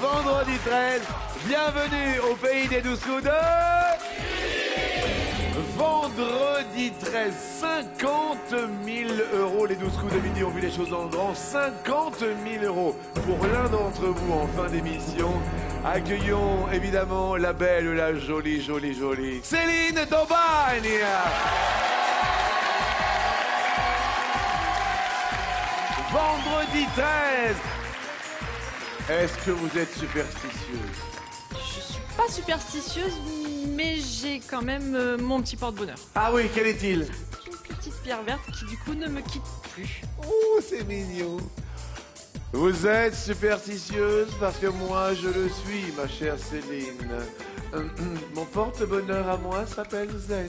vendredi 13. Bienvenue au pays des 12 coups de... Vendredi 13, 50 000 €. Les 12 coups de midi ont vu les choses en grand. 50 000 € pour l'un d'entre vous en fin d'émission. Accueillons évidemment la belle, la jolie Céline d'Aubagne. Vendredi 13. Est-ce que vous êtes superstitieuse? Je suis pas superstitieuse, mais j'ai quand même mon petit porte-bonheur. Ah oui, quel est-il? Une petite pierre verte qui du coup ne me quitte plus. Oh, c'est mignon. Vous êtes superstitieuse parce que moi je le suis, ma chère Céline. Mon porte-bonheur à moi s'appelle Z.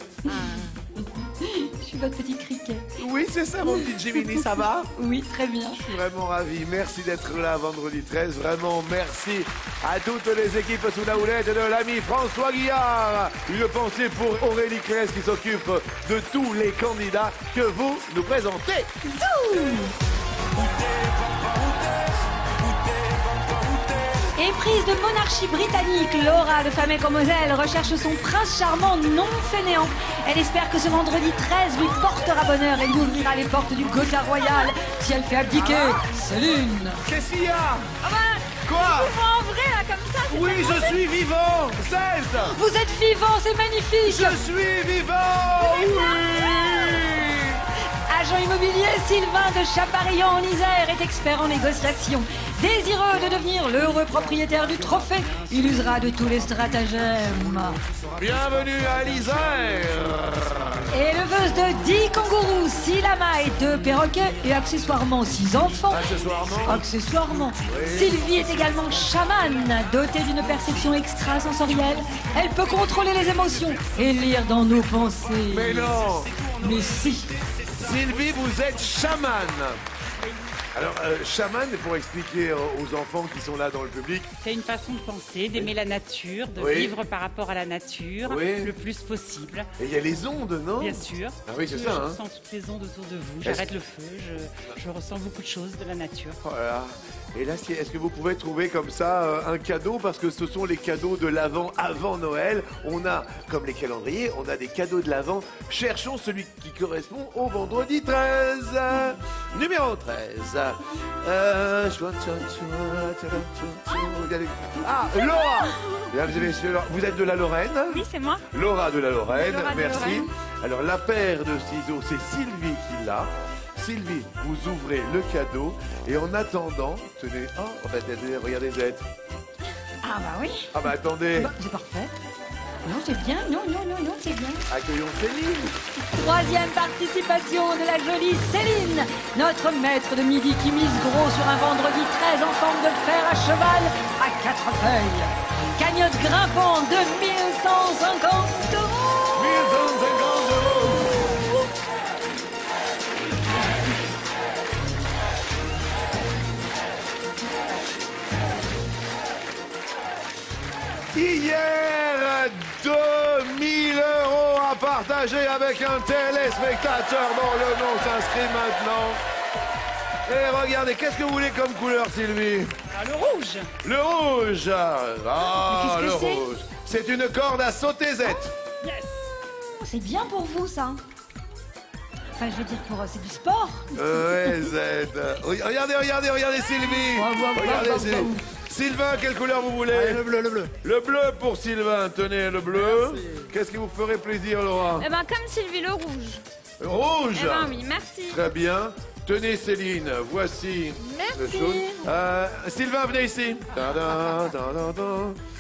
Je suis votre petit criquet. Oui, c'est ça, mon petit Jiminy, ça va? Oui, très bien. Je suis vraiment ravi. Merci d'être là vendredi 13. Vraiment, merci à toutes les équipes sous la houlette de l'ami François Guillard. Une pensée pour Aurélie Claes qui s'occupe de tous les candidats que vous nous présentez. Éprise de monarchie britannique, Laura de Fameux comme Moselle recherche son prince charmant non fainéant. Elle espère que ce vendredi 13 lui portera bonheur et lui ouvrira les portes du Gotha Royal. Si elle fait abdiquer, Céline. Qu'est-ce qu'il y a? Ah bah, Quoi? en vrai là comme ça, c'est Oui, pas je suis vivant. 16. Vous êtes vivant, c'est magnifique. Je suis vivant. Oui. Agent immobilier, Sylvain de Chaparillon en Isère est expert en négociation. Désireux de devenir l'heureux propriétaire du trophée, il usera de tous les stratagèmes. Bienvenue à l'Isère. Éleveuse de 10 kangourous, 6 lamas et 2 perroquets et accessoirement 6 enfants. Accessoirement. Sylvie est également chamane, dotée d'une perception extrasensorielle. Elle peut contrôler les émotions et lire dans nos pensées. Mais non. Mais si. Sylvie, vous êtes chamane. Alors, chaman, pour expliquer aux enfants qui sont là dans le public. C'est une façon de penser, d'aimer la nature, de vivre par rapport à la nature le plus possible. Et il y a les ondes, non? Bien sûr. Ah oui, c'est ça. Je ressens toutes les ondes autour de vous. J'arrête le feu, je ressens beaucoup de choses de la nature. Voilà. Et là, est-ce que vous pouvez trouver comme ça un cadeau? Parce que ce sont les cadeaux de l'Avent avant Noël. On a, comme les calendriers, on a des cadeaux de l'Avent. Cherchons celui qui correspond au vendredi 13. Numéro 13. Ah, Laura! Mesdames et messieurs, vous êtes de la Lorraine? Oui, c'est moi. Laura de la Lorraine, Laura de merci. Lorraine. Alors, la paire de ciseaux, c'est Sylvie qui l'a. Sylvie, vous ouvrez le cadeau et en attendant, tenez, regardez Z. Ah bah oui. Ah bah attendez, Bah, c'est parfait. Non, c'est bien. Non, c'est bien. accueillons Céline. Troisième participation de la jolie Céline, notre maître de midi qui mise gros sur un vendredi 13 en forme de fer à cheval à 4 feuilles. Cagnotte grimpante de 1150 €. 1150 €. Hier, 2000 € à partager avec un téléspectateur dont le nom s'inscrit maintenant. Et regardez, qu'est-ce que vous voulez comme couleur, Sylvie? Ah, le rouge. Le rouge. Ah, Mais le qu'est-ce que c'est? rouge. C'est une corde à sauter Z. Yes. C'est bien pour vous, ça. Enfin, je veux dire, c'est du sport. Ouais, Z. Regardez Sylvie. Regardez Sylvie. Sylvain, quelle couleur vous voulez? Allez, le bleu, le bleu. Le bleu pour Sylvain. Tenez, le bleu. Merci. Qu'est-ce qui vous ferait plaisir, Laura? Eh ben comme Sylvie, le rouge. Rouge. Eh ben oui, merci. Très bien. Tenez, Céline, voici le Merci. jaune. Sylvain, venez ici.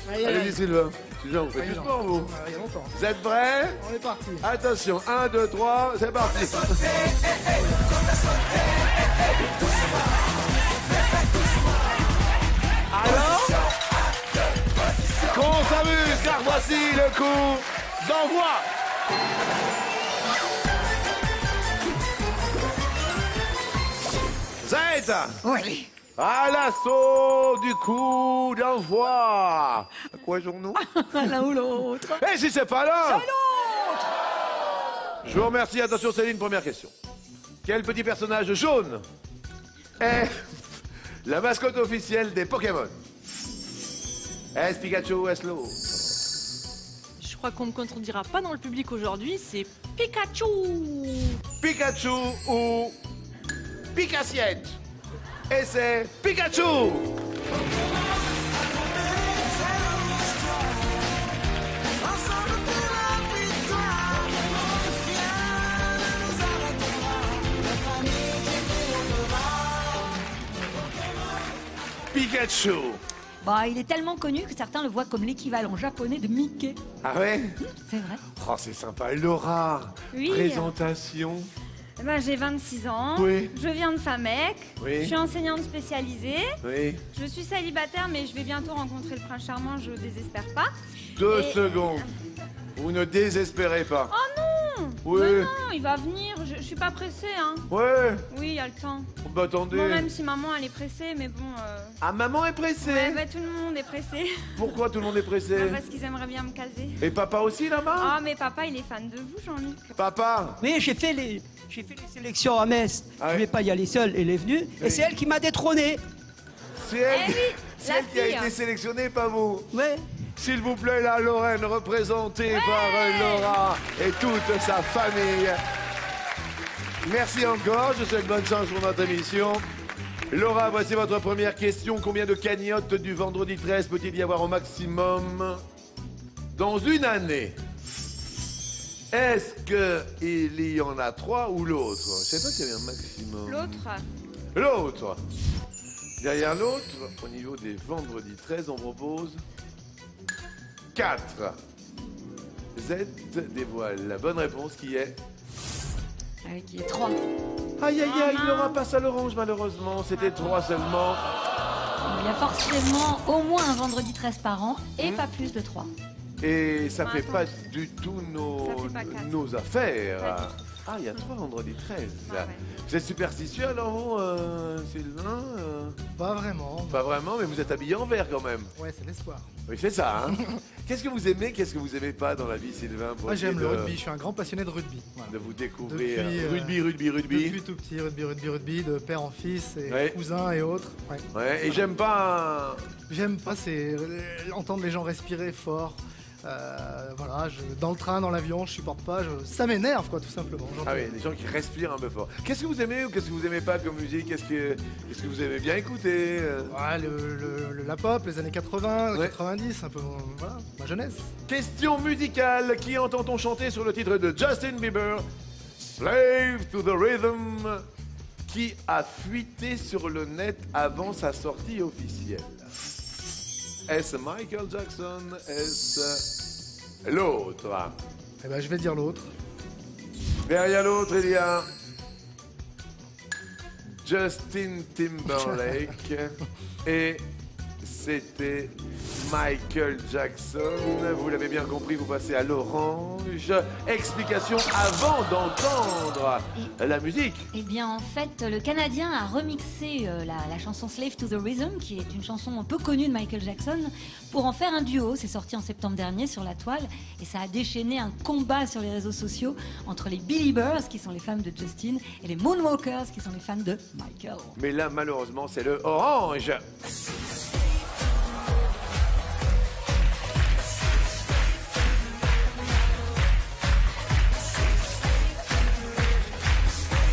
Allez-y, Sylvain. Sylvain, vous faites du sport, vous? Il y a longtemps. Vous êtes prêts? On est parti. Attention, 1, 2, 3, c'est parti. Alors, qu'on s'amuse, car voici le coup d'envoi. Z, Oui. à l'assaut du coup d'envoi. À quoi jouons-nous? L'un ou l'autre. Et si c'est pas là? C'est l'autre. Je vous remercie. Attention, Céline, première question. Quel petit personnage jaune est la mascotte officielle des Pokémon? Est-ce Pikachu ou est-ce l'autre? Je crois qu'on ne me contredira pas dans le public aujourd'hui, c'est Pikachu. Pikachu ou Picassiette? Et c'est Pikachu! Pikachu. Bah, il est tellement connu que certains le voient comme l'équivalent japonais de Mickey. Ah ouais? C'est vrai. Oh, c'est sympa. Laura, Oui. présentation. Eh ben, j'ai 26 ans, Oui. je viens de Famec, Oui. je suis enseignante spécialisée, Oui. je suis célibataire mais je vais bientôt rencontrer le prince charmant, je désespère pas. 2 Et- secondes. Vous ne désespérez pas. Oh non! Oui. Mais non, il va venir, je suis pas pressée hein. Ouais. Oui, il y a le temps. Bah attendez. Bon, même si maman elle est pressée, mais bon... Ah, maman est pressée. Ouais, bah, tout le monde est pressé. Pourquoi tout le monde est pressé? Parce qu'ils aimeraient bien me caser. Et papa aussi là-bas? Ah, mais papa il est fan de vous, Jean-Luc. Papa? Oui, j'ai fait les sélections à Metz. Ah ouais. Je vais pas y aller seule, elle est venue. Oui. Et c'est elle qui m'a détrôné. C'est elle, Eh oui, c'est la elle qui a fille. été sélectionnée, pas vous. Ouais. S'il vous plaît, la Lorraine, représentée par Laura et toute sa famille. Merci encore, je vous souhaite bonne chance pour notre émission. Laura, voici votre première question. Combien de cagnottes du vendredi 13 peut-il y avoir au maximum dans une année? Est-ce qu'il y en a 3 ou l'autre? Je ne sais pas s'il y avait un maximum. L'autre, L'autre. Derrière l'autre, au niveau des vendredis 13, on propose 4. Z dévoile la bonne réponse qui est... Qui est 3. Aïe, aïe, aïe, mince. Laura passe à l'orange, malheureusement. C'était 3 seulement. Il y a forcément au moins un vendredi 13 par an et pas plus de 3. Et ça fait Attends. pas du tout Ça fait pas 4. nos affaires. Pas du tout. Ah, il y a 3 vendredis 13. Ouais, ouais. Vous êtes superstitieux alors, vous, Sylvain Pas vraiment. Pas vraiment, mais vous êtes habillé en vert quand même. Ouais, c'est l'espoir. Oui, c'est ça, hein. Qu'est-ce que vous aimez, qu'est-ce que vous aimez pas dans la vie, Sylvain, pour Moi, j'aime essayer le de- rugby. Je suis un grand passionné de rugby. Voilà. de vous découvrir. Depuis, Rugby. Depuis tout petit, rugby, de père en fils et Ouais. cousins et autres. Ouais. Ouais, et j'aime pas... J'aime pas, c'est entendre les gens respirer fort. Voilà, dans le train, dans l'avion, je supporte pas. Ça m'énerve, quoi, tout simplement. Ah oui, les gens qui respirent un peu fort. Qu'est-ce que vous aimez ou qu'est-ce que vous aimez pas comme musique? Qu'est-ce que vous aimez bien écouter? Ouais, la pop, les années 80, Ouais. 90, un peu, voilà, ma jeunesse. Question musicale. Qui entend-on chanter sur le titre de Justin Bieber, Slave to the Rhythm, qui a fuité sur le net avant sa sortie officielle? Est-ce Michael Jackson? Est-ce l'autre? Eh ben, je vais dire l'autre. Derrière l'autre, il y a Justin Timberlake et c'était Michael Jackson. Vous l'avez bien compris, vous passez à l'orange. Explication avant d'entendre la musique. Eh bien, en fait, le Canadien a remixé la chanson Slave to the Rhythm, qui est une chanson un peu connue de Michael Jackson, pour en faire un duo. C'est sorti en septembre dernier sur la toile et ça a déchaîné un combat sur les réseaux sociaux entre les Beliebers, qui sont les fans de Justin, et les Moonwalkers, qui sont les fans de Michael. Mais là, malheureusement, c'est le orange.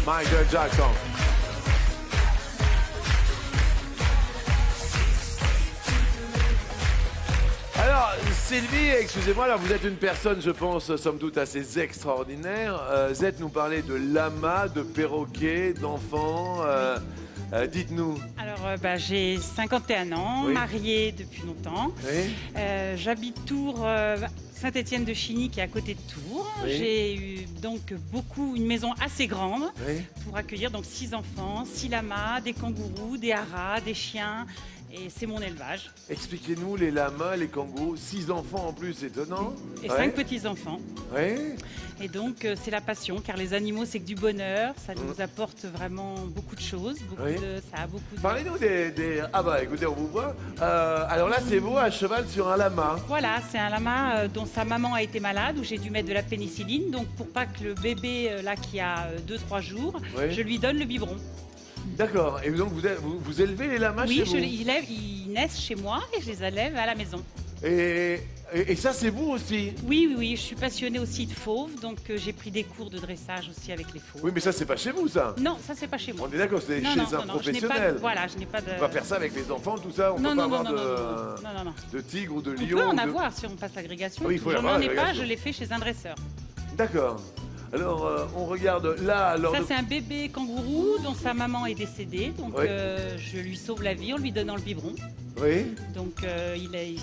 Michael Jackson. Alors, Sylvie, excusez-moi, là, vous êtes une personne, je pense, somme toute assez extraordinaire. Z nous parlait de lamas, de perroquets, d'enfants. Dites-nous. Alors, j'ai 51 ans, Oui. mariée depuis longtemps. Oui. J'habite Tours, Saint-Étienne-de-Chigny, qui est à côté de Tours. Oui. J'ai eu donc une maison assez grande Oui. pour accueillir donc 6 enfants, 6 lamas, des kangourous, des haras, des chiens. Et c'est mon élevage. Expliquez-nous les lamas, les kangourous, 6 enfants en plus, étonnant. Et Ouais. 5 petits-enfants. Oui. Et donc, c'est la passion, car les animaux, c'est que du bonheur. Ça nous apporte vraiment beaucoup de choses. Oui. Ça a beaucoup de... Parlez-nous des... Ah bah écoutez, on vous voit. Alors là, c'est vous à cheval sur un lama. Voilà, c'est un lama dont sa maman a été malade, où j'ai dû mettre de la pénicilline. Donc, pour pas que le bébé, là, qui a 2-3 jours, Oui. je lui donne le biberon. D'accord. Et donc, vous élevez les lamas Oui, chez vous? ils naissent chez moi et je les élève à la maison. Et ça, c'est vous aussi? Oui, je suis passionnée aussi de fauves, donc j'ai pris des cours de dressage aussi avec les fauves. Oui, mais ça, c'est pas chez vous, ça? Non, ça, c'est pas chez moi. On est d'accord, c'est chez un professionnel. Voilà, je n'ai pas de... On va faire ça avec les enfants, tout ça? On peut pas avoir de tigre ou de lion? On peut en avoir si on passe l'agrégation. Oui, il faut je avoir n'en ai pas, l'agrégation. je l'ai fait chez un dresseur. D'accord. Alors, on regarde là, alors... Ça, c'est un bébé kangourou dont sa maman est décédée, donc Oui. je lui sauve la vie en lui donnant le biberon. Oui. Donc, il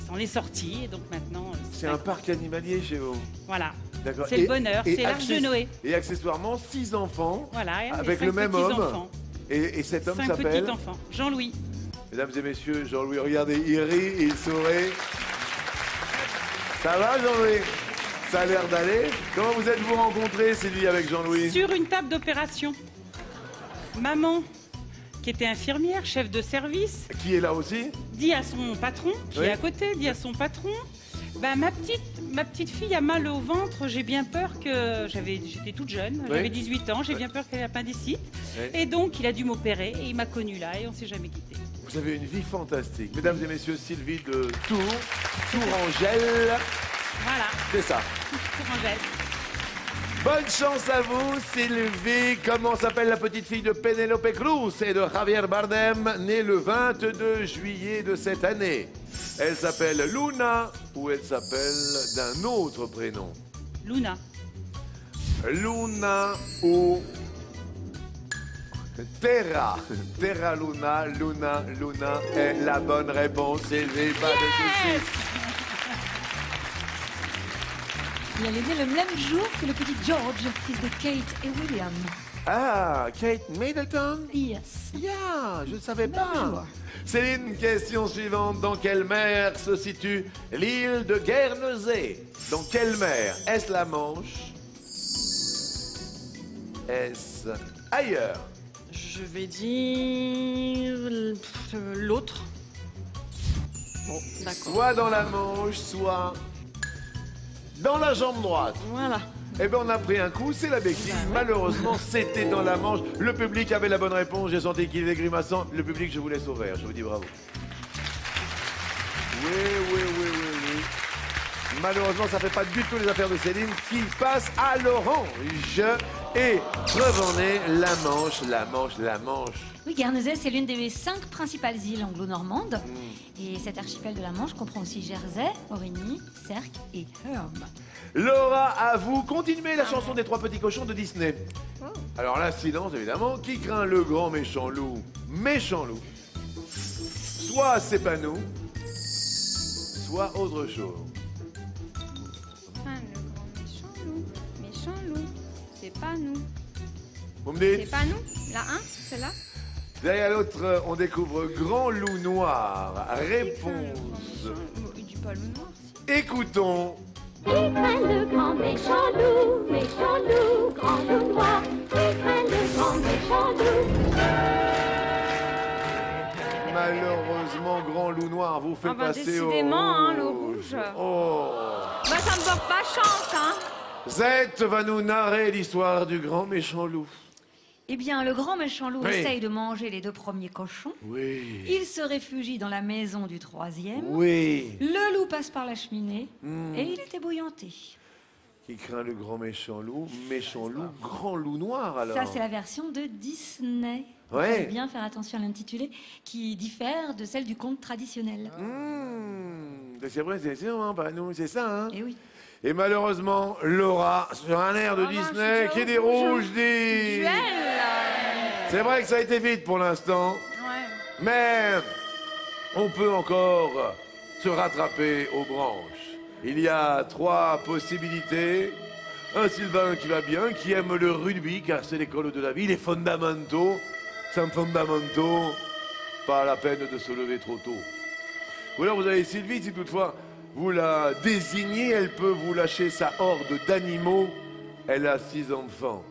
s'en est sorti, et donc maintenant... C'est un parc animalier chez vous? Voilà. D'accord. C'est le bonheur, c'est l'Arche de Noé. Et accessoirement, 6 enfants, Voilà, et avec 5 le même homme. petits-enfants. Et cet homme 5 s'appelle? petits-enfants. Jean-Louis. Mesdames et messieurs, Jean-Louis, regardez, il rit, il sourit. Ça va, Jean-Louis? Ça a l'air d'aller. Comment vous êtes-vous rencontrés, Sylvie, avec Jean-Louis? Sur une table d'opération. Maman, qui était infirmière, chef de service, Qui est là aussi? dit à son patron, qui Oui. est à côté, dit à son patron, bah, ma petite fille a mal au ventre, j'ai bien peur que... J'étais toute jeune, Oui. j'avais 18 ans, j'ai bien peur qu'elle ait l'appendicite. Oui. Et donc, il a dû m'opérer et il m'a connue là et on s'est jamais quitté. Vous avez une vie fantastique. Mesdames et messieurs, Sylvie de Tourangelle. Voilà, C'est ça. Tourangelle. Bonne chance à vous, Sylvie. Comment s'appelle la petite fille de Penélope Cruz et de Javier Bardem, née le 22 juillet de cette année? Elle s'appelle Luna ou elle s'appelle d'un autre prénom? Luna. Luna ou Terra? Terra Luna, Luna est la bonne réponse, Sylvie, pas de soucis. Il est né le même jour que le petit George, fils de Kate et William. Ah, Kate Middleton? Yes. Yeah, je ne savais Même pas. jour. Céline, question suivante. Dans quelle mer se situe l'île de Guernesey? Dans quelle mer? Est-ce la Manche? Est-ce ailleurs? Je vais dire l'autre. Bon, d'accord. Soit dans la Manche, soit dans la jambe droite. Voilà. Eh bien, on a pris un coup, c'est la béquille. Bah ouais. Malheureusement, c'était dans la Manche. Le public avait la bonne réponse. J'ai senti qu'il était grimaçant. Le public, je vous laisse au vert. Je vous dis bravo. Oui. Malheureusement, ça ne fait pas du tout les affaires de Céline qui passe à l'orange. Et preuve en est, la Manche. Oui, Guernesey, c'est l'une des 5 principales îles anglo-normandes. Et cet archipel de la Manche comprend aussi Jersey, Aurigny, Sercq et Herbe. Laura, à vous, continuez la chanson des 3 petits cochons de Disney. Alors là, silence, évidemment. Qui craint le grand méchant loup? Méchant loup. Soit c'est pas nous, soit autre chose. Enfin, le grand méchant loup, c'est pas nous. Vous me C'est dites? pas nous? La 1, c'est là? Derrière l'autre, on découvre Grand Loup Noir. Réponse. Du pôle noir, si. Écoutons. Qui craint le grand méchant loup, grand loup noir. Qui craint le grand méchant loup. Malheureusement, Grand Loup Noir vous fait Ah bah, passer au décidément, hein, le rouge. Oh. Bah, ça me porte pas chance, hein. Zette va nous narrer l'histoire du grand méchant loup. Eh bien, le grand méchant loup Oui. essaye de manger les 2 premiers cochons. Oui. Il se réfugie dans la maison du 3e. Oui. Le loup passe par la cheminée et il est ébouillanté. Qui craint le grand méchant loup? Méchant loup, grand loup noir alors. Ça, c'est la version de Disney. Il Ouais. faut bien faire attention à l'intitulé qui diffère de celle du conte traditionnel. C'est vrai, c'est sûr, hein, bah, nous, c'est ça. Hein. Et oui. Et malheureusement, Laura, sur un air de Ah bah, Disney, je qui suis dit au rouge. rouge, dit... Duel. C'est vrai que ça a été vite pour l'instant, Ouais. mais on peut encore se rattraper aux branches. Il y a 3 possibilités. Un Sylvain qui va bien, qui aime le rugby, car c'est l'école de la vie, les fondamentaux. Sans fondamentaux, pas la peine de se lever trop tôt. Ou alors vous avez Sylvie, si toutefois vous la désignez, elle peut vous lâcher sa horde d'animaux. Elle a 6 enfants.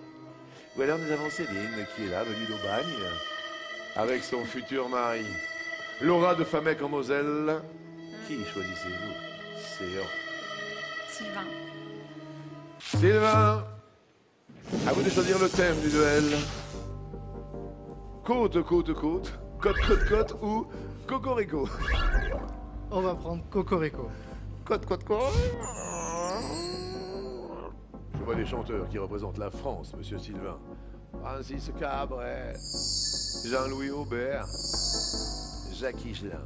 Ou alors nous avons Céline qui est là, venue d'Aubagne, avec son futur mari. Laura de Famec en Moselle. Qui choisissez-vous? C'est Sylvain. Sylvain, à vous de choisir le thème du duel. Côte ou cocorico. On va prendre Cocorico. Côte. Je vois des chanteurs qui représentent la France, monsieur Sylvain. Francis Cabret, Jean-Louis Aubert, Jacques Higelin,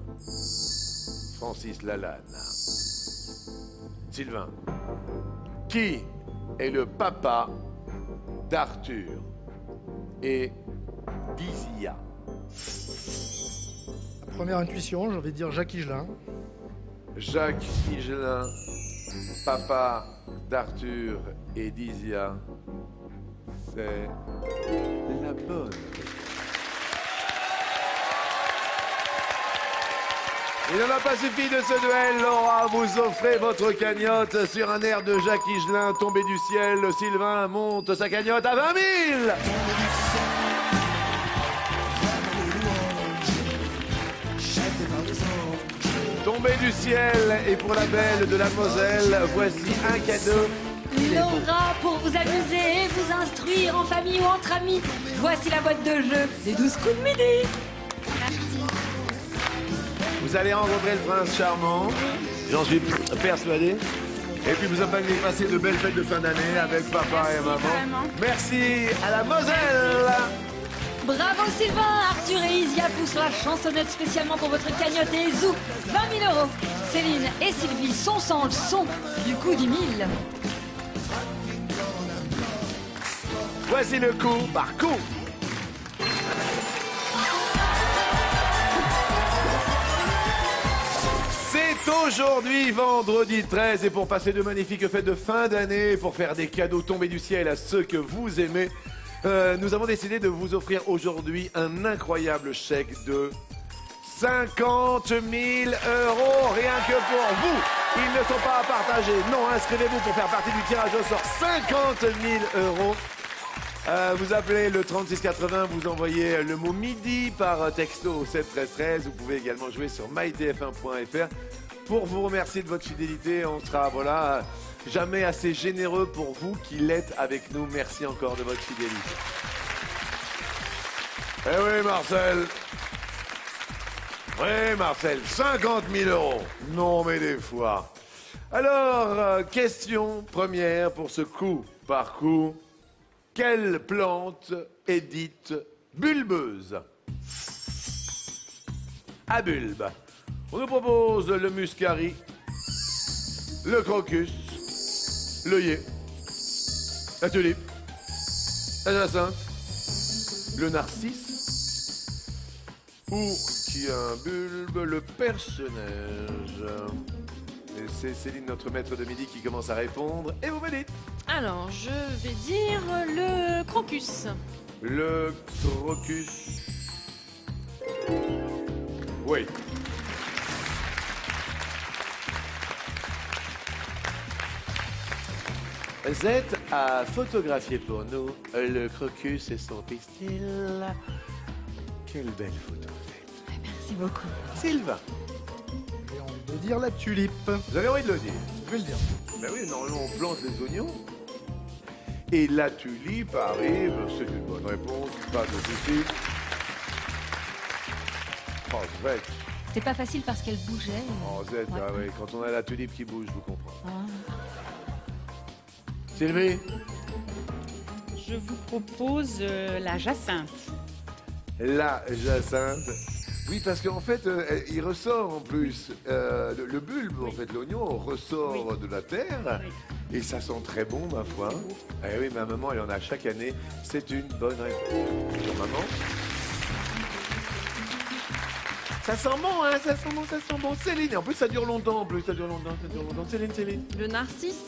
Francis Lalanne. Sylvain, qui est le papa d'Arthur et d'Isia? Première intuition, je vais dire Jacques Higelin. Jacques Higelin, papa d'Arthur et d'Isia. C'est la bonne. Il n'en a pas suffi de ce duel, Laura. Vous offrez votre cagnotte sur un air de Jacques Higelin, tombé du ciel. Sylvain monte sa cagnotte à 20 000. Tombé du ciel, et pour la belle de la Moselle, voici un cadeau. Laura, pour vous amuser et vous instruire en famille ou entre amis, voici la boîte de jeu des 12 coups de midi. Vous allez rencontrer le prince charmant, j'en suis persuadé. Et puis vous allez passer de belles fêtes de fin d'année avec papa et maman. Merci à la Moselle. Bravo Sylvain, Arthur et Isia poussent la chansonnette spécialement pour votre cagnotte et zou, 20 000 €. Céline et Sylvie sont sans le son du coup du 1000. Voici le coup par coup. C'est aujourd'hui, vendredi 13, et pour passer de magnifiques fêtes de fin d'année, pour faire des cadeaux tombés du ciel à ceux que vous aimez, nous avons décidé de vous offrir aujourd'hui un incroyable chèque de 50 000 €, rien que pour vous. Ils ne sont pas à partager. Non, inscrivez-vous pour faire partie du tirage au sort. 50 000 €. Vous appelez le 3680, vous envoyez le mot midi par texto au 7 13 13. Vous pouvez également jouer sur mytf1.fr. Pour vous remercier de votre fidélité, on sera voilà, jamais assez généreux pour vous qui l'êtes avec nous. Merci encore de votre fidélité. Eh oui, Marcel. Oui, Marcel, 50 000 €. Non, mais des fois. Alors, question première pour ce coup par coup. Quelle plante est dite bulbeuse? À bulbe. On nous propose le muscari, le crocus, l'œillet, la tulipe, la jacinthe, le narcisse, ou qui a un bulbe, le personnage. Et c'est Céline, notre maître de midi, qui commence à répondre. Et vous me dites? Alors, je vais dire le crocus. Le crocus. Oui. Z a photographié pour nous le crocus et son pistil. Quelle belle photo. Merci beaucoup. Sylvain. J'ai envie de dire la tulipe. Vous avez envie de le dire? Je vais le dire. Ben oui, normalement on plante les oignons. Et la tulipe arrive, c'est une bonne réponse, pas de souci. Oh, Z. C'est pas facile parce qu'elle bougeait. Oh, Z, Ouais. ah oui, quand on a la tulipe qui bouge, vous comprenez. Ah. Sylvie? Je vous propose la jacinthe. La jacinthe. Oui, parce qu'en fait, il ressort en plus. Le bulbe, en fait, l'oignon ressort de la terre. Oui. Et ça sent très bon, ma foi. Eh oui, ma maman, elle en a chaque année. C'est une bonne réponse. Bonjour, maman. Ça sent bon, hein? Ça sent bon, ça sent bon. Céline, et en plus, ça dure longtemps, en plus. Ça dure longtemps, ça dure longtemps. Céline. Le narcisse.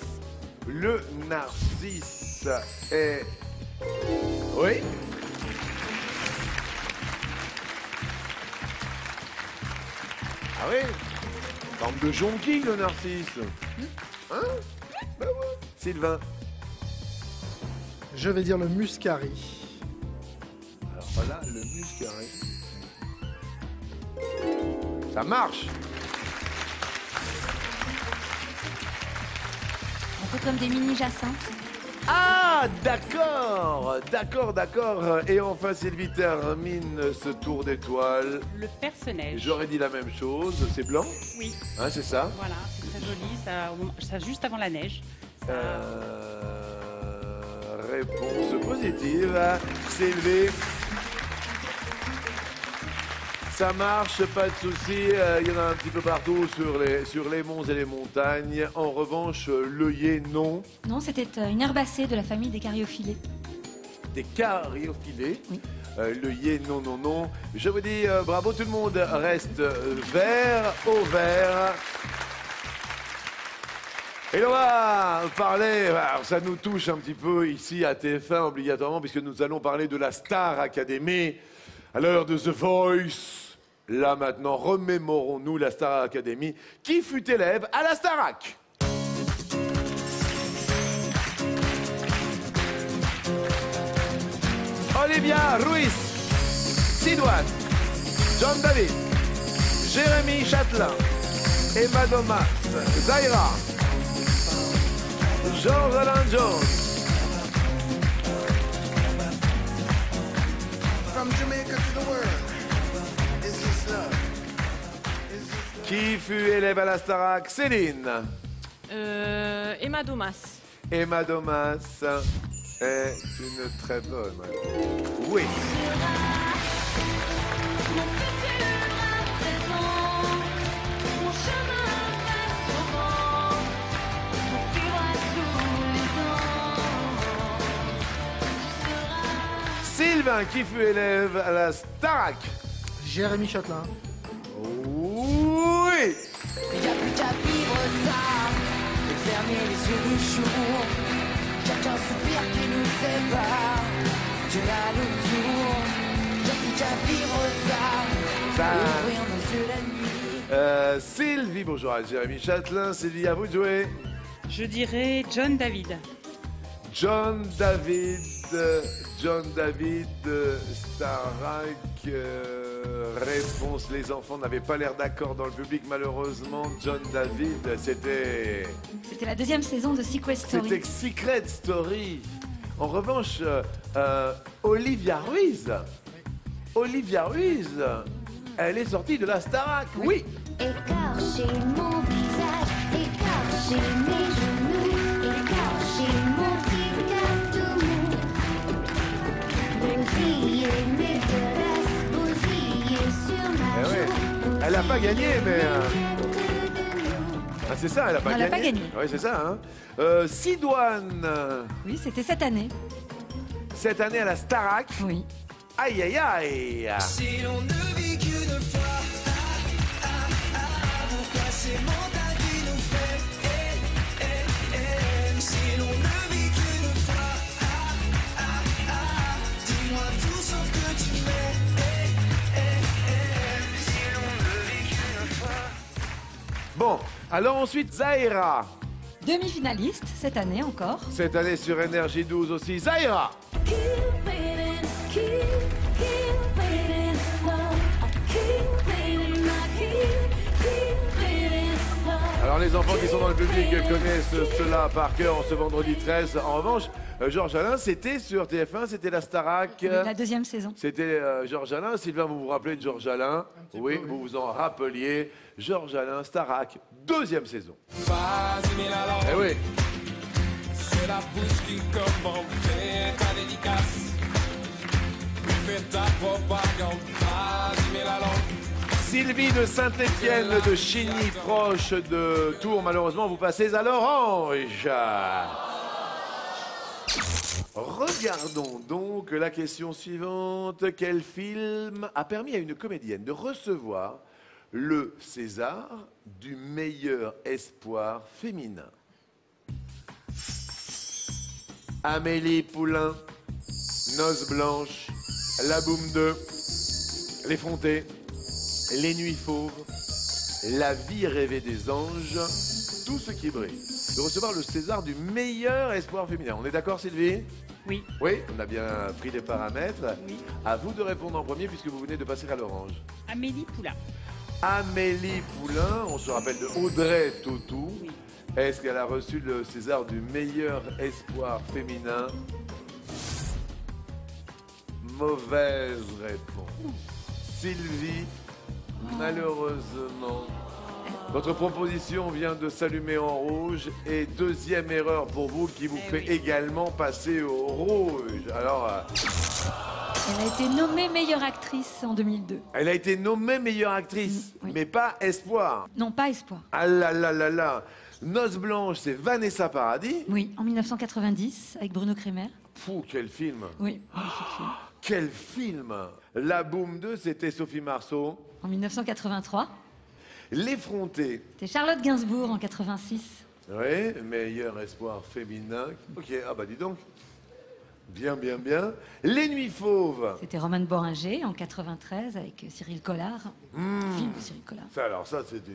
Le narcisse est... Oui? Ah oui? Forme de jonquille, le narcisse. Hein? Ben ouais. Sylvain. Je vais dire le muscari. Alors voilà, le muscari. Ça marche. Un peu comme des mini jacinthes. Ah! Ah, d'accord, d'accord. Et enfin, Sylvie termine ce tour d'étoiles. Le Perce-Neige. J'aurais dit la même chose. C'est blanc? Oui. Hein, c'est ça? Voilà, c'est très joli, ça juste avant la neige. Réponse positive, Sylvie. Ça marche, pas de souci. Il y en a un petit peu partout sur les monts et les montagnes. En revanche, l'œillet, non. Non, c'était une herbacée de la famille des cariophyllées. Des cariophyllées. Oui. L'œillet, non, non, non. Je vous dis bravo, tout le monde reste vert au vert. Et l'on va parler, alors ça nous touche un petit peu ici à TF1 obligatoirement, puisque nous allons parler de la Star Academy à l'heure de The Voice. Là maintenant, remémorons-nous la Star Academy. Qui fut élève à la Starac? Olivia Ruiz, Sidoine, John David, Jérémy Chatelain, Emma Domas, Zaira, George Alain Jones. From Jamaica to the world. Is this love? Qui fut élève à la Starac? Céline. Emma Domas. Emma Domas est une très bonne. Oui. Sylvain, qui fut élève à la Starac? Jérémy Chatelain. Oui. Il y a plus qu'à vivre ça, et fermer les yeux du jour. Chacun soupir qui nous sépare, tu l'as le tour. Il y a plus qu'à vivre ça, et ouvrir nos yeux la nuit. Sylvie, bonjour à Jérémy Chatelain. Sylvie, à vous de jouer. Je dirais John David. John David, Starac, réponse, les enfants n'avaient pas l'air d'accord dans le public, malheureusement. John David, c'était... C'était la deuxième saison de Secret Story. C'était Secret Story. En revanche, Olivia Ruiz, elle est sortie de la Starac, oui. Écorcher mon visage, écorcher mes genoux, écorcher mon petit cœur tout mou. Bousiller mes caresses, bousiller sur ma joue. Elle n'a pas gagné, mais... Ah, c'est ça, elle n'a pas Non, gagné. elle n'a pas gagné. Oui, c'est ça. Hein. Sidoine, Oui, c'était cette année. cette année à la Starac. Oui. Aïe, aïe, aïe. Si l'on ne vit qu'une fois, pourquoi ces mots ta vie nous fait Si l'on ne vit qu'une fois, dis-moi tout sauf que tu m'aimes. Si l'on ne vit qu'une fois. Bon, alors ensuite, Zaira. Demi-finaliste cette année encore. Cette année sur Énergie 12 aussi. Zaira. Alors les enfants qui sont dans le public connaissent cela par cœur en ce vendredi 13. En revanche, Georges Alain, c'était sur TF1, c'était la Starac. Oui, la deuxième saison. C'était Georges Alain. Sylvain, vous vous rappelez de Georges Alain? Oui, vous vous en rappeliez. Georges Alain, Starac, deuxième saison. Eh oui. C'est la bouche qui commande, fais ta dédicace. Fais ta propagande, vas-y mets la langue. Sylvie de Saint-Étienne de Chigny, proche de Tours. Malheureusement, vous passez à l'orange. Regardons donc la question suivante. Quel film a permis à une comédienne de recevoir le César du meilleur espoir féminin? Amélie Poulain, Noces blanches, La Boum 2, L'Effronté, Les Nuits fauves, La vie rêvée des anges, Tout ce qui brille. De recevoir le César du meilleur espoir féminin. On est d'accord, Sylvie? Oui. Oui, on a bien pris les paramètres. Oui. À vous de répondre en premier puisque vous venez de passer à l'orange. Amélie Poulain. Amélie Poulain, on se rappelle de Audrey Tautou. Oui. Est-ce qu'elle a reçu le César du meilleur espoir féminin? Mauvaise réponse. Sylvie, malheureusement, votre proposition vient de s'allumer en rouge et deuxième erreur pour vous qui vous fait également passer au rouge. Alors, Elle a été nommée meilleure actrice en 2002. elle a été nommée meilleure actrice, mais pas espoir. Non, pas espoir. Ah là là là là. Noces blanches, c'est Vanessa Paradis. Oui, en 1990, avec Bruno Kremer. Fou, quel film. Oui, magnifique film. Quel film. La Boum 2, c'était Sophie Marceau. En 1983. L'Effronté. C'était Charlotte Gainsbourg en 86. Oui, meilleur espoir féminin. Ok, ah bah dis donc. Bien, bien, bien. Les Nuits Fauves. C'était Romane Boringer en 93 avec Cyril Collard. Film de Cyril Collard. Ça, alors ça, c'était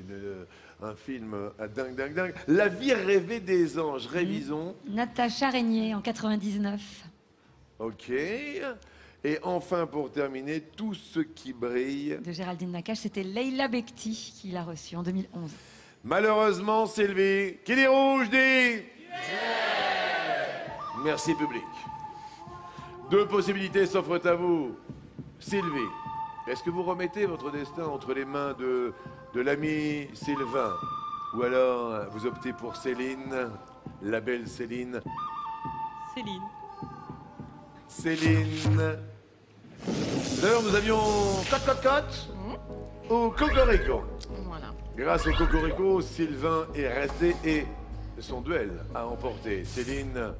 un film dingue, dingue, dingue. La vie rêvée des anges. Révisons. Natacha Régnier en 99. Ok. Et enfin, pour terminer, Tout ce qui brille. De Géraldine Nakache, c'était Leila Bekti qui l'a reçu en 2011. Malheureusement, Sylvie, qui dit rouge dit... Merci, public. Deux possibilités s'offrent à vous. Sylvie, est-ce que vous remettez votre destin entre les mains de l'ami Sylvain? Ou alors, vous optez pour Céline, la belle Céline? Céline. Céline. D'ailleurs, nous avions cote ou cocorico. Voilà. Grâce au cocorico, Sylvain est resté et son duel a emporté. Céline,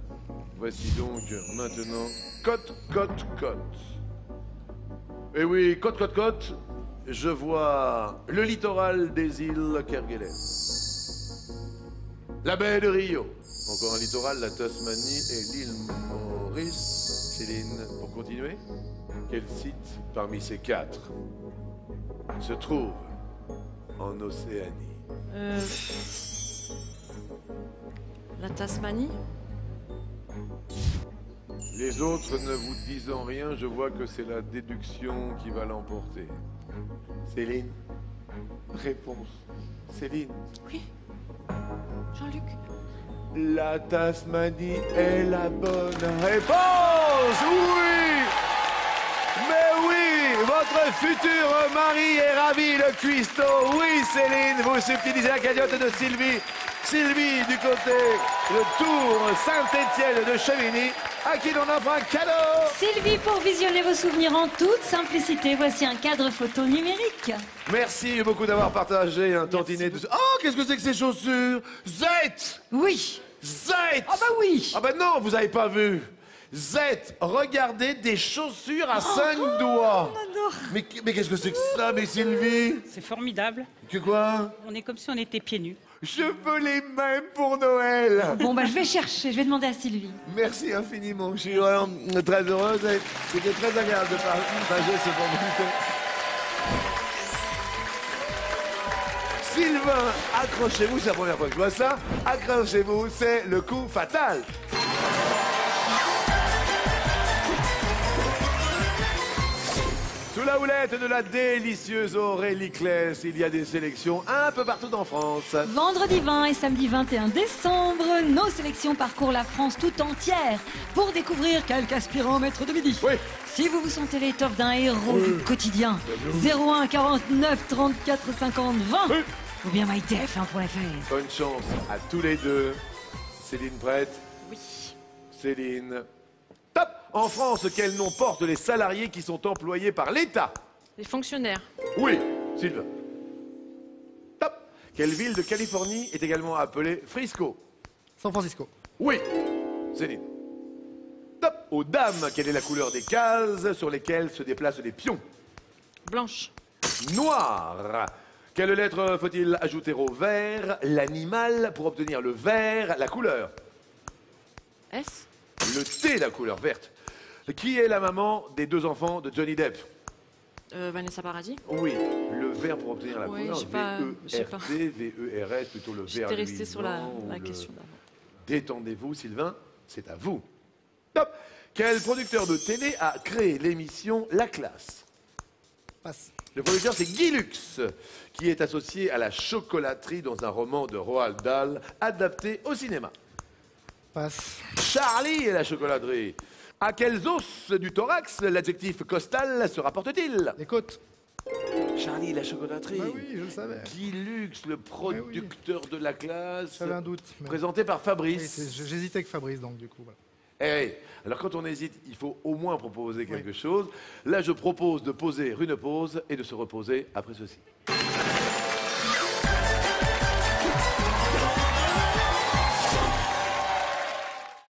voici donc maintenant cote. Et oui, cote. Je vois le littoral des îles Kerguelen. La baie de Rio. Encore un littoral, la Tasmanie et l'île Maurice. Céline, pour continuer, quel site parmi ces quatre se trouve en Océanie? La Tasmanie. Les autres ne vous disant rien, je vois que c'est la déduction qui va l'emporter. Céline, réponse. Céline. Oui. Jean-Luc. La Tasmanie est la bonne réponse. Oui. Mais oui, votre futur mari est ravi, le cuistot. Oui, Céline, vous subtilisez la cagnotte de Sylvie. Sylvie du côté de Tours, Saint-Étienne de Chevigny, à qui l'on offre un cadeau. Sylvie, pour visionner vos souvenirs en toute simplicité, voici un cadre photo numérique. Merci beaucoup d'avoir partagé un tantinet de... Oh, qu'est-ce que c'est que ces chaussures? Zette. Oui. Zette. Ah bah oui. Ah bah non, vous avez pas vu. Zette, regardez des chaussures à 5 doigts. On adore. Mais qu'est-ce que c'est que ça, mais Sylvie? C'est formidable. Que quoi? On est comme si on était pieds nus. Je veux les mêmes pour Noël. Bon, bah je vais chercher, je vais demander à Sylvie. Merci infiniment, je suis vraiment très heureuse et c'était très agréable de partager ce moment. Sylvain, accrochez-vous, c'est la première fois que je vois ça. Accrochez-vous, c'est le coup fatal. Sous la houlette de la délicieuse Aurélie Claes, il y a des sélections un peu partout en France. Vendredi 20 et samedi 21 décembre, nos sélections parcourent la France tout entière pour découvrir quelques aspirants maîtres de midi. Oui. Si vous vous sentez l'étoffe d'un héros du quotidien, 01 49 34 50 20 ou bien mytf1.fr. Bonne chance à tous les deux. Céline prête? Oui. Céline. Top! En France, quel nom portent les salariés qui sont employés par l'État? Les fonctionnaires. Oui, Sylvain. Top! Quelle ville de Californie est également appelée Frisco? San Francisco. Oui, Céline. Top! Aux dames, quelle est la couleur des cases sur lesquelles se déplacent les pions? Blanche. Noir. Quelle lettre faut-il ajouter au vert, l'animal, pour obtenir le vert, la couleur? S. Le T, la couleur verte. Qui est la maman des deux enfants de Johnny Depp? Vanessa Paradis. Oui, le vert pour obtenir la Oui, couleur. j'ai pas. V-E-R-T, V-E-R-S, plutôt le vert. J'étais restée luisant sur la ou le- question d'avant. Détendez-vous, Sylvain, c'est à vous. Top! Quel producteur de télé a créé l'émission La Classe? Passe. Le producteur, c'est Guy Lux, qui est associé à la chocolaterie dans un roman de Roald Dahl, adapté au cinéma. Passe. Charlie et la chocolaterie. À quels os du thorax l'adjectif costal se rapporte-t-il? Les côtes. Charlie et la chocolaterie. Bah oui, je le savais. Guy Lux, le producteur de la classe. J'avais un doute. mais- Présenté par Oui, Fabrice. j'hésitais avec Fabrice, donc du coup. Voilà. Eh, alors quand on hésite, il faut au moins proposer quelque chose. Là, je propose de poser une pause et de se reposer après ceci.